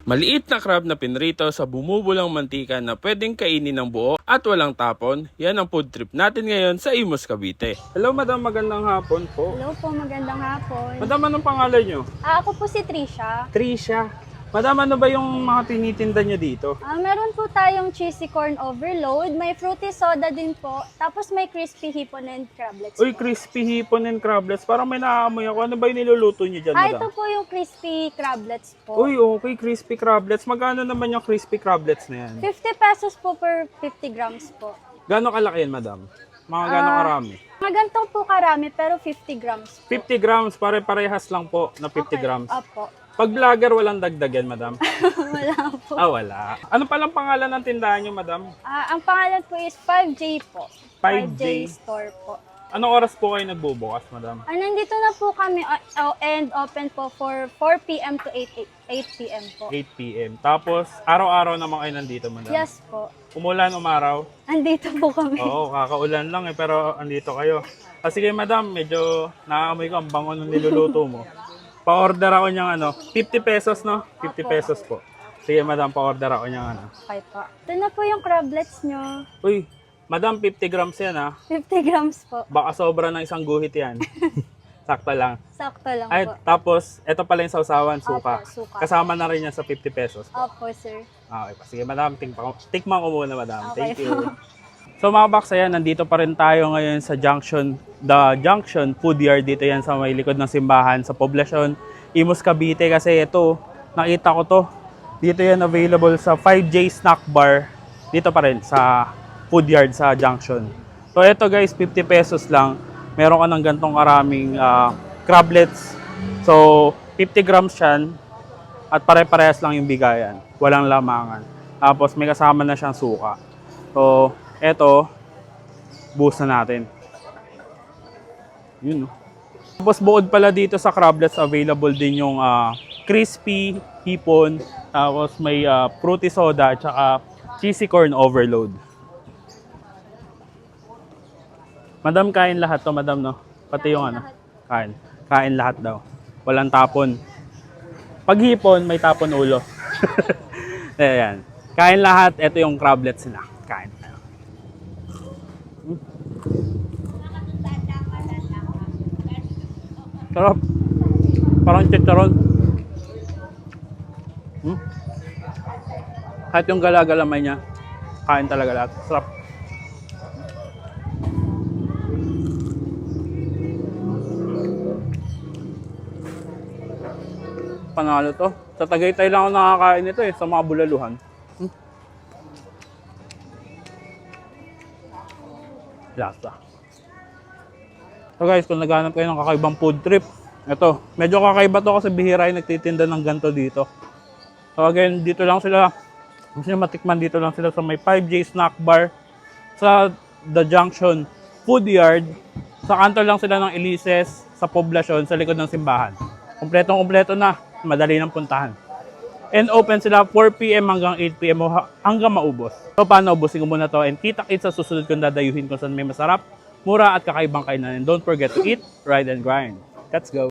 Maliit na crab na pinrito sa bumubulang mantika na pwedeng kainin ng buo at walang tapon, yan ang food trip natin ngayon sa Imus, Cavite. Hello madam, magandang hapon po. Hello po, magandang hapon. Madam, anong pangalan nyo? Ako po si Trisha. Trisha. Madam, ano ba yung mga tinitinda nyo dito? Meron po tayong cheesy corn overload, may fruity soda din po, tapos may crispy hipon and crablets Uy, po. crispy hipon and crablets. Parang may naaamoy ako. Ano ba yung niluluto nyo dyan, Ito madam? po yung crispy crablets po. Uy, okay, crispy crablets. Magkano naman yung crispy crablets na yan? 50 pesos po per 50 grams po. Gano'ng kalaki yan, madam? Mga gano'ng karami? Mga ganito po karami, pero 50 grams po. 50 grams, pare-parehas lang po na 50 Okay, grams. Opo. Pag vlogger, walang dagdagan, madam? Wala po. Wala. Ano palang pangalan ng tindahan nyo, madam? Ang pangalan po is 5J po. 5J. Store po. Anong oras po kayo nagbubukas, madam? Nandito na po kami and open po for 4 p.m. to 8 p.m. po. 8 p.m. Tapos, araw-araw naman kayo nandito, madam? Yes po. Umulan, umaraw? Andito po kami. Oo, kakaulan lang pero andito kayo. Sige, madam, medyo naamoy ko ang bango ng niluluto mo. Pa-order ako niyang 50 pesos, no? 50 pesos po. Sige, madam, pa-order ako niyang Okay po. Ito na po yung crablets nyo. Uy, madam, 50 grams yan, ha? 50 grams po. Baka sobra ng isang guhit yan. Sakto lang. Sakto lang Ay, po. tapos, ito pala yung sausawan, suka. Opo, suka. Kasama na rin yan sa 50 pesos. Opo, sir. Okay pa. Sige, madam, tikman ko muna, madam. Okay Thank you. po. So mga box, ayan, nandito pa rin tayo ngayon sa The Junction Food Yard. Dito yan sa may likod ng simbahan sa poblasyon Imus, Cavite. Kasi ito, nakita ko to. Dito yan available sa 5J Snack Bar. Dito pa rin sa Food Yard sa Junction. So ito guys, 50 pesos lang. Meron ka ng gantong karaming crablets. So 50 grams yan. At pare-parehas lang yung bigayan. Walang lamangan. Tapos may kasama na siyang suka. So eto, buhos na natin. Yun, no? Tapos bukod pala dito sa crablets, available din yung crispy hipon. Tapos may fruity soda at saka cheesy corn overload. Madam, kain lahat to, madam, no? Pati yung kain. Kain lahat daw. Walang tapon. Pag hipon, may tapon ulo. Ayan. Kain lahat. Ito yung crablets nila. Kain. Sarap. Parang chicharon. Kahit yung gala-galamay niya, kain talaga lahat. Sarap. Panalo to. Sa Tagaytay lang ako nakakain nito sa mga bulaluhan. Lasa. So guys, kung naghanap kayo ng kakaibang food trip, ito, medyo kakaiba to kasi bihira yung nagtitinda ng ganito dito. So again, dito lang sila, gusto nyo matikman, dito lang sila sa may 5J Snack Bar, sa The Junction Food Yard, sa kanto lang sila ng Elises, sa poblasyon, sa likod ng simbahan. Kompletong-kompleto na, madali nang puntahan. And open sila 4 p.m. hanggang 8 p.m. hanggang maubos. So paano, ubusin ko muna to and kita-kits sa susunod kong dadayuhin kung saan may masarap, mura at kakaibang kainan. And don't forget to eat, ride, and grind. Let's go!